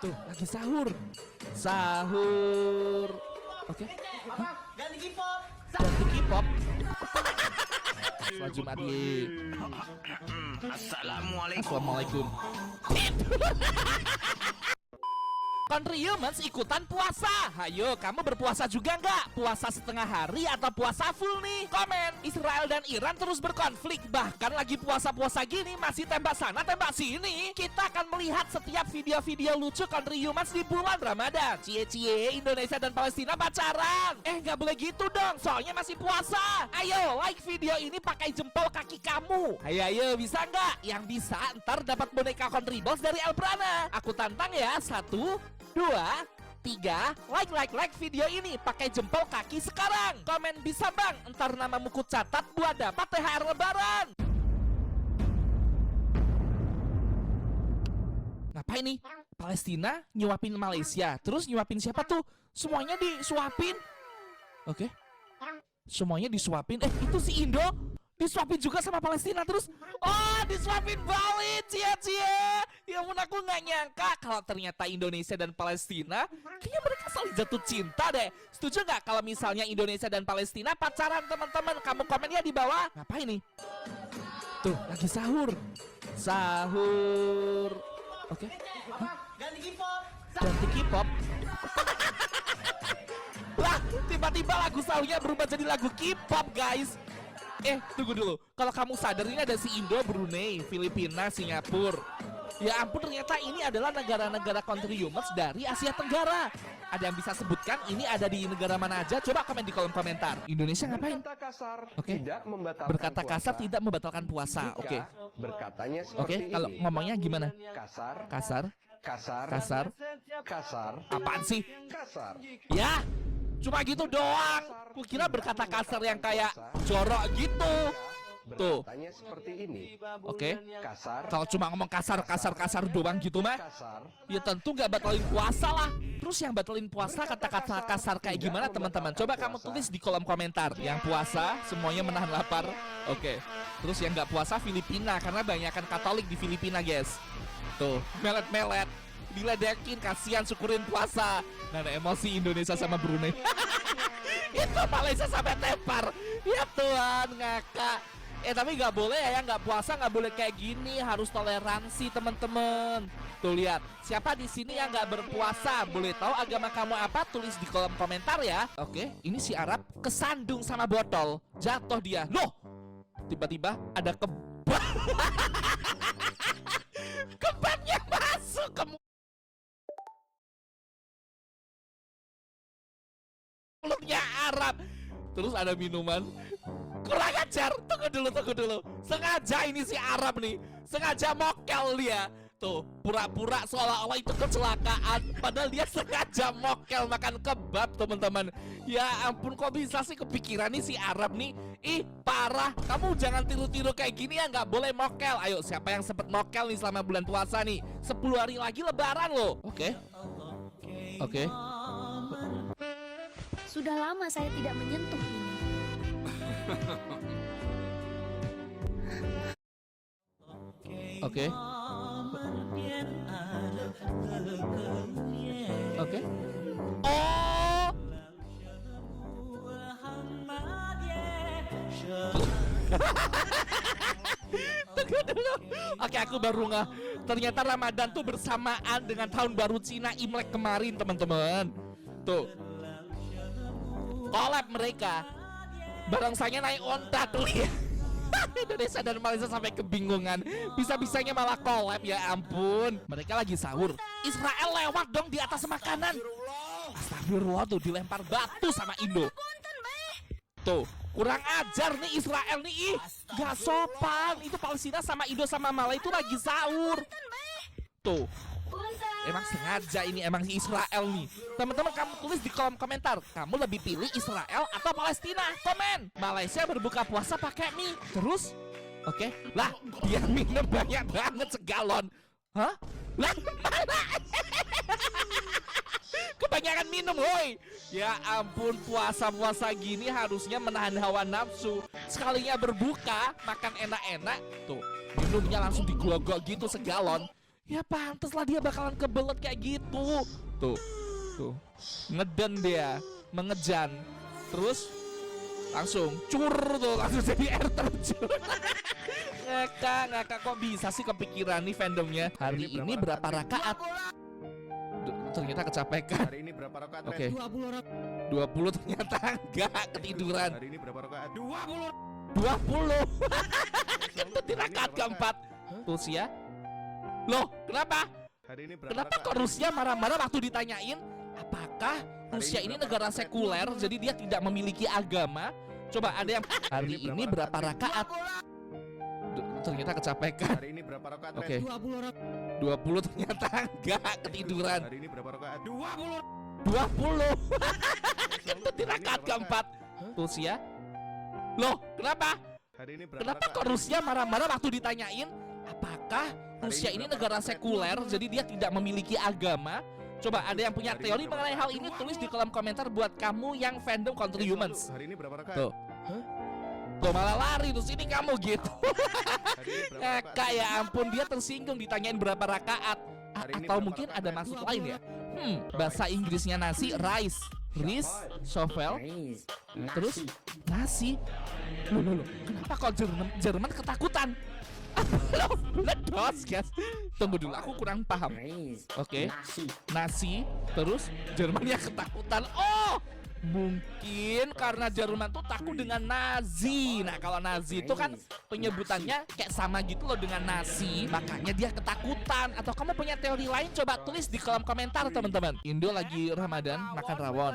Tuh, lagi sahur. Sahur. Oke. Ganti K-pop. Ganti K-pop. Selamat Jumat ye. Assalamualaikum. Country Humans ikutan puasa. Hayo, kamu berpuasa juga nggak? Puasa setengah hari atau puasa full nih? Komen. Israel dan Iran terus berkonflik. Bahkan lagi puasa-puasa gini masih tembak sana tembak sini. Kita akan melihat setiap video-video lucu Country Humans di bulan Ramadan. Cie-cie, Indonesia dan Palestina pacaran. Nggak boleh gitu dong, soalnya masih puasa. Ayo, like video ini pakai jempol kaki kamu. Ayo, bisa nggak? Yang bisa ntar dapat boneka Country Balls dari Elbrana. Aku tantang ya, 1, 2, 3, like video ini pakai jempol kaki sekarang. Komen bisa bang, ntar namamu ku catat buat dapat THR lebaran. Ngapain nih? Palestina nyuapin Malaysia, terus nyuapin siapa tuh? Semuanya disuapin. Oke. Semuanya disuapin. Itu si Indo disuapin juga sama Palestina terus. Oh, disuapin balik, cie-cie. Ya ampun, aku nggak nyangka kalau ternyata Indonesia dan Palestina kayaknya mereka saling jatuh cinta deh. Setuju nggak kalau misalnya Indonesia dan Palestina pacaran, teman-teman? Kamu komen ya di bawah. Ngapain nih? Tuh, lagi sahur. Sahur. Oke. Ganti K-pop. Ganti K-pop. Lah, tiba-tiba lagu sahurnya berubah jadi lagu K-pop, guys. Tunggu dulu. Kalau kamu sadar ini ada si Indo, Brunei, Filipina, Singapura. Ya ampun, ternyata ini adalah negara-negara Country Humans dari Asia Tenggara. Ada yang bisa sebutkan ini ada di negara mana aja? Coba komen di kolom komentar. Indonesia ngapain? Berkata kasar Oke. tidak membatalkan Berkata kasar puasa. tidak membatalkan puasa. Jika Oke. berkatanya Oke, seperti kalau ini. ngomongnya gimana? Kasar, Kasar, kasar, kasar. kasar, Apaan sih? kasar. Ya, cuma gitu doang. Kukira berkata kasar yang kayak jorok gitu. Tuh. Berkatanya seperti ini. Oke. Kasar, Kalau cuma ngomong kasar doang gitu mah, kasar, ya tentu nggak batalin puasa lah. Terus yang batalin puasa kata-kata kasar kayak gimana, teman-teman? Coba kamu tulis di kolom komentar. Yang puasa semuanya menahan lapar. Oke. Terus yang nggak puasa Filipina, karena banyakan Katolik di Filipina, guys. Tuh, melet-melet, diledekin, kasihan, syukurin puasa. Nah, emosi Indonesia sama Brunei. Itu Malaysia sampai tepar. Ya Tuhan, ngakak. Tapi nggak boleh ya, nggak puasa nggak boleh kayak gini, harus toleransi, teman-teman. Tuh lihat, siapa di sini yang nggak berpuasa? Boleh tahu agama kamu apa? Tulis di kolom komentar ya. Oke, ini si Arab kesandung sama botol, jatuh dia. Loh, tiba-tiba ada kebab. Kebabnya masuk ke mulutnya Arab. Terus ada minuman. Kurang ajar, tunggu dulu. Sengaja ini si Arab nih, sengaja mokel dia. Tuh, pura-pura seolah-olah itu kecelakaan, padahal dia sengaja mokel makan kebab, teman-teman. Ya ampun, kok bisa sih kepikiran nih si Arab nih? Ih, parah. Kamu jangan tiru-tiru kayak gini ya, nggak boleh mokel. Ayo, siapa yang sempet mokel nih selama bulan puasa nih? 10 hari lagi lebaran loh. Oke. Sudah lama saya tidak menyentuh ini. Oke. Oh. Tunggu dulu. Oke, aku baru nggak. Ternyata Ramadan tuh bersamaan dengan tahun baru Cina Imlek kemarin, teman-teman. Tuh. Collab mereka. Barongsanya naik onta tuh ya. Indonesia dan Malaysia sampai kebingungan. Bisa-bisanya malah collab, ya ampun. Mereka lagi sahur. Israel lewat dong di atas makanan. Astagfirullah, tuh dilempar batu sama Indo. Tuh, kurang ajar nih Israel nih. Gak sopan. Itu Palestina sama Indo sama Malaysia itu lagi sahur. Tuh. Emang sengaja ini, emang Israel nih. Teman-teman, kamu tulis di kolom komentar, kamu lebih pilih Israel atau Palestina? Komen. Malaysia berbuka puasa pakai mie. Terus? Oke. Lah, dia minum banyak banget segalon. Hah? Lah, mana? Kebanyakan minum, woi. Ya ampun, puasa-puasa gini harusnya menahan hawa nafsu. Sekalinya berbuka, makan enak-enak, tuh minumnya langsung diglogok gitu segalon. Ya pantes lah dia bakalan kebelet kayak gitu. Tuh, ngeden dia, mengejan. Terus langsung cur tuh, langsung jadi air terjun. Ngakak kok bisa sih kepikiran nih fandomnya. Hari ini berapa rakaat? Ternyata kecapekan. Hari ini berapa rakaat? Oke. 20 ternyata enggak, ketiduran. Hari ini berapa rakaat? 20. Itu di rakaat keempat. Rusia? Loh, kenapa? Hari ini berapa Kenapa rakaat? kok Rusia marah-marah waktu ditanyain apakah Rusia ini negara sekuler jadi dia tidak memiliki agama? Coba ada yang hari ini berapa rakaat? Ternyata kecapekan. Hari ini berapa rakaat? Oke. 20 ternyata enggak, ketiduran. Hari ini berapa rakaat? 20. Itu di rakaat keempat. Rusia? Loh, kenapa? Hari ini berapa Kenapa rakaat? kok Rusia marah-marah waktu ditanyain apakah Rusia ini negara sekuler jadi dia tidak memiliki agama? Coba ada yang punya teori mengenai hal ini, tulis di kolom komentar buat kamu yang fandom Counter Humans. Hari ini berapa rakaat? Tuh. Tuh malah lari terus ini kamu gitu. Hari ini berapa rakaat? Kak ya ampun, dia tersinggung ditanyain berapa rakaat. Hari ini Atau berapa mungkin rakaat, ada men? maksud lain ya. Bahasa Inggrisnya nasi rice. Rice, shovel, terus nasi. Loh, kenapa kok Jerman ketakutan? Ledos guys. Tunggu dulu, aku kurang paham. Oke, nasi, terus Jermannya ketakutan. Oh, mungkin karena Jerman tuh takut dengan Nazi. Nah kalau Nazi itu kan penyebutannya kayak sama gitu loh dengan nasi, makanya dia ketakutan. Atau kamu punya teori lain? Coba tulis di kolom komentar teman-teman. Indo lagi Ramadan makan rawon,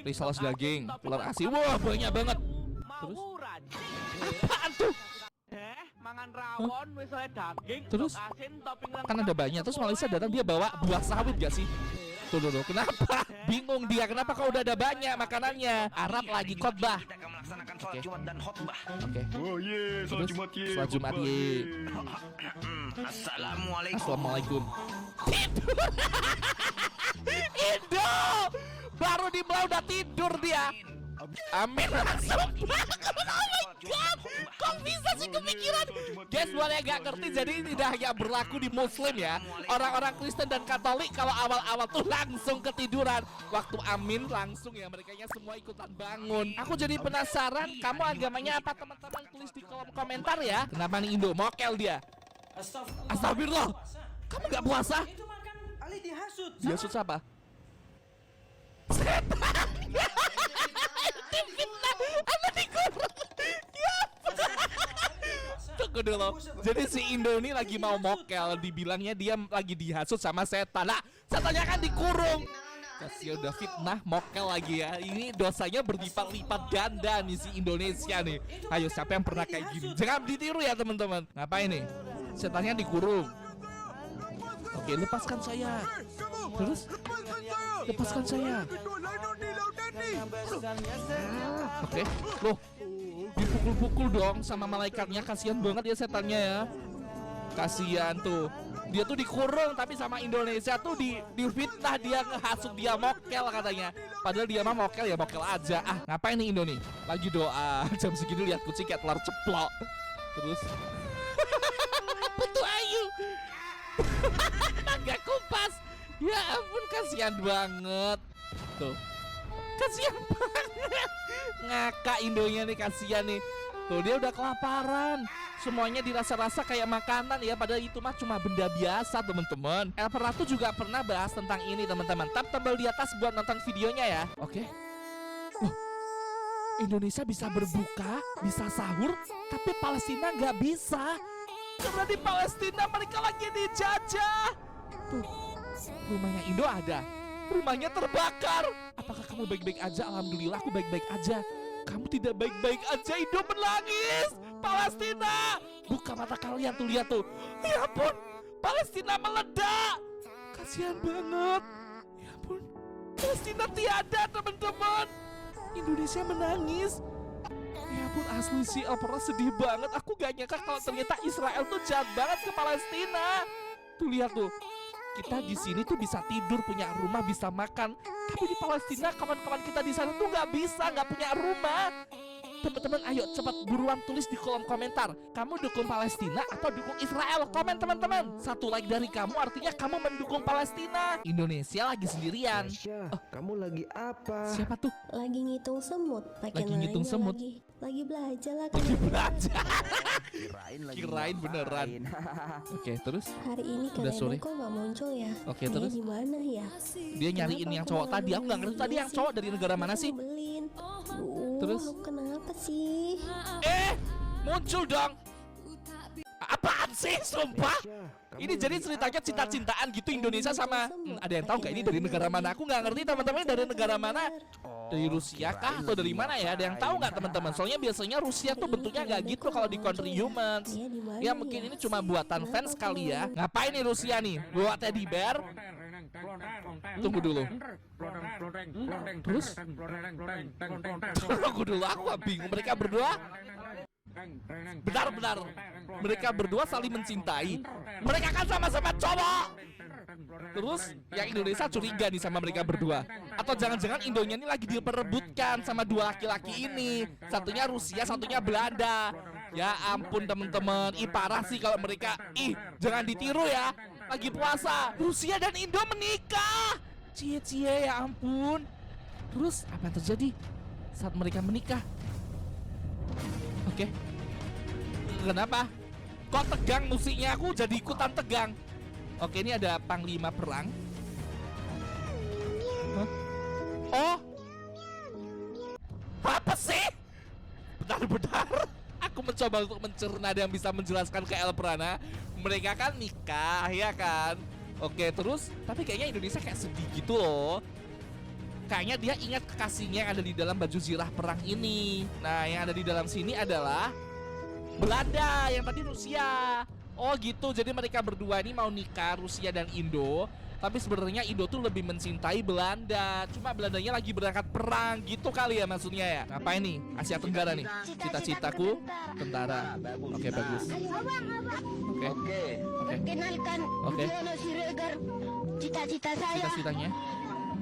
risoles daging, telur asin. Wah banyak banget. Terus apaan tuh? Mangan rawon, misalnya daging, Terus asin, topping kan ada banyak. Terus Malaysia datang dia bawa buah sawit gak sih? Tuh, kenapa? Bingung dia, kenapa kau udah ada banyak makanannya? Arab lagi khotbah. Oke. Oh ye, Terus, sholat Jumat ye. Assalamualaikum. Indo baru dimulai udah tidur dia. Amin langsung. Oh my god, kok bisa sih kepikiran? Guys, buat yang gak ngerti, jadi ini tidak hanya berlaku di Muslim ya. Orang-orang Kristen dan Katolik kalau awal-awal tuh langsung ketiduran. Waktu amin langsung ya mereka semua ikutan bangun. Aku jadi penasaran, kamu agamanya apa teman-teman? Tulis di kolom komentar ya. Kenapa nih Indo mokel dia? Astagfirullah. Kamu gak puasa? Itu makan Ali dihasut. Dihasut siapa? Setan. Fitnah, anda dikurung. Ya. Tunggu dulu. Jadi si Indo ini lagi mau mokel, dibilangnya dia lagi dihasut sama setan. Nah, setannya kan dikurung. Kasih udah fitnah, mokel lagi ya. Ini dosanya berlipat-lipat ganda nih si Indonesia nih. Ayo siapa yang pernah kayak gini? Jangan ditiru ya teman-teman. Ngapain nih? Setannya dikurung. Oke, lepaskan saya. Terus lepaskan saya. Oke, loh, dipukul-pukul dong sama malaikatnya. Kasihan banget ya setannya ya. Kasihan tuh. Dia tuh dikurung tapi sama Indonesia tuh difitnah, dia ngehasut dia mokel katanya. Padahal dia mah mokel ya mokel aja. Ah, ngapain nih Indo nih? Lagi doa. Jam segini lihat kucing kayak telur ceplok. Terus Putu Ayu. Mangga kupas. Ya ampun, kasihan banget. Tuh. Kasihan banget. Ngakak Indonya nih, kasihan nih. Tuh dia udah kelaparan. Semuanya dirasa-rasa kayak makanan ya, padahal itu mah cuma benda biasa teman-teman. El Peratu juga pernah bahas tentang ini teman-teman. Tap tombol di atas buat nonton videonya ya. Oke. Loh, Indonesia bisa berbuka, bisa sahur, tapi Palestina nggak bisa. Karena di Palestina mereka lagi dijajah. Tuh, rumahnya Indo ada, rumahnya terbakar. Apakah kamu baik-baik aja? Alhamdulillah aku baik-baik aja. Kamu tidak baik-baik aja, Indo menangis. Palestina, buka mata kalian tuh, lihat tuh. Ya ampun, Palestina meledak. Kasihan banget. Ya ampun, Palestina tiada teman-teman. Indonesia menangis. Ya ampun, asli sih El Pera sedih banget. Aku gak nyangka kalau ternyata Israel tuh jahat banget ke Palestina. Tuh lihat tuh. Kita di sini tuh bisa tidur, punya rumah, bisa makan. Tapi di Palestina kawan-kawan kita di sana tuh nggak bisa, nggak punya rumah. Teman-teman ayo cepat buruan tulis di kolom komentar. Kamu dukung Palestina atau dukung Israel? Komen teman-teman. 1 like dari kamu artinya kamu mendukung Palestina. Indonesia lagi sendirian. Kamu lagi apa? Siapa tuh? Lagi ngitung semut, pakai Lagi ngitung nanya semut? lagi belajar lah Lagi kan. belajar. Kirain Kirain beneran. Oke, terus Hari ini Udah kalian sore. kok nggak muncul ya? Oke, Dia terus? di mana ya? dia nyariin yang cowok tadi. Aku nggak ngerti tadi yang cowok dari negara mana sih? Belin. Terus? Lu kenapa sih? Muncul dong. Apaan sih, sumpah? Ini jadi ceritanya cinta-cintaan gitu Indonesia sama ada yang tahu nggak ini dari negara mana? Aku nggak ngerti teman-teman, ini dari negara mana? Dari Rusia kah atau dari mana ya? Ada yang tahu nggak teman-teman? Soalnya biasanya Rusia tuh bentuknya nggak gitu kalau di Country Humans. Dia di mana Ya mungkin ini cuma buatan fans kali ya. Ngapain nih Rusia nih? Bawa teddy bear? Tunggu dulu. Terus? Tunggu dulu, aku bingung. Mereka berdua benar-benar mereka berdua saling mencintai. Mereka kan sama-sama cowok. Terus yang Indonesia curiga nih sama mereka berdua. Atau jangan-jangan Indonya ini lagi diperebutkan sama 2 laki-laki ini. Satunya Rusia, satunya Belanda. Ya ampun teman-teman, parah sih kalau mereka. Jangan ditiru ya. Lagi puasa, Rusia dan Indo menikah. Cie-cie, ya ampun. Terus apa yang terjadi saat mereka menikah? Oke. Kenapa? Kok tegang musiknya? Aku jadi ikutan tegang. Oke, ini ada panglima perang. Hah? Oh. Apa sih? Bentar-bentar. Aku mencoba untuk mencerna dan bisa menjelaskan ke El Prana. Mereka kan nikah, ya kan? Oke, terus tapi kayaknya Indonesia kayak sedih gitu loh. Kayaknya dia ingat kekasihnya yang ada di dalam baju zirah perang ini. Nah, yang ada di dalam sini adalah Belanda, yang tadi Rusia. Oh gitu, jadi mereka berdua ini mau nikah, Rusia dan Indo. Tapi sebenarnya Indo tuh lebih mencintai Belanda. Cuma Belandanya lagi berangkat perang gitu kali ya maksudnya ya. Ngapain nih? Asia Tenggara nih. Cita-citaku tentara. Oke, bagus. Oke. Perkenalkan, Oke. Budiono Siregar. Cita-cita saya Cita-citanya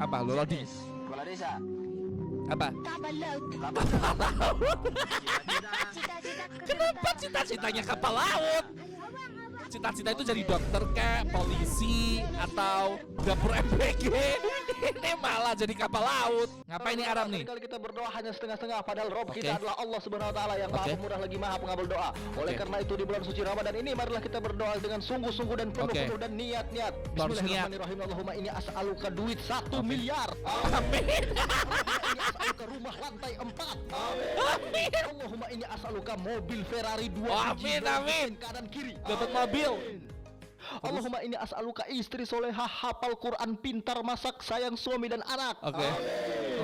apa? Lodi. Kepala desa. Apa? kapal laut. Kenapa cita-citanya kapal laut? Cita-cita itu jadi dokter kayak polisi atau dapur MPG. Ini malah jadi kapal laut. Ngapain nih Aram nih? Kali kita berdoa hanya setengah-setengah, padahal Rob Oke. kita adalah Allah Subhanahu wa taala yang Maha Oke. Pemurah lagi Maha Pengabul doa. Oleh Oke. karena itu di bulan suci Ramadan ini marilah kita berdoa dengan sungguh-sungguh dan penuh-penuh dan niat-niat. Harus niat. Bismillahirrahmanirrahim. Allahumma inni as'aluka duit 1 miliar. Amin. Allahumma inni as'aluka rumah lantai 4. Amin. Allahumma inni as'aluka mobil Ferrari 2 Oh, amin, amin. kanan kiri. Dapat mobil. Allahumma inni as'aluka istri solehah, hafal Quran, pintar masak, sayang suami dan anak. Oke.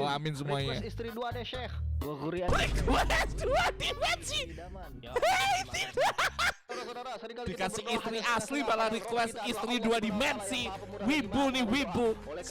Oh, amin semuanya. Request istri 2 deh, Syekh. Gua kurian. Request 2 dimensi. Hei, tidak. Saudara-saudara, seringkali kita Dikasih berdoa istri hanya asli setengah-setengah, malah padahal request kita adalah istri Allah 2 Subhanahu wa dimensi. Taala, Maha Pemurah Wibu lagi nih, Maha wibu. Oleh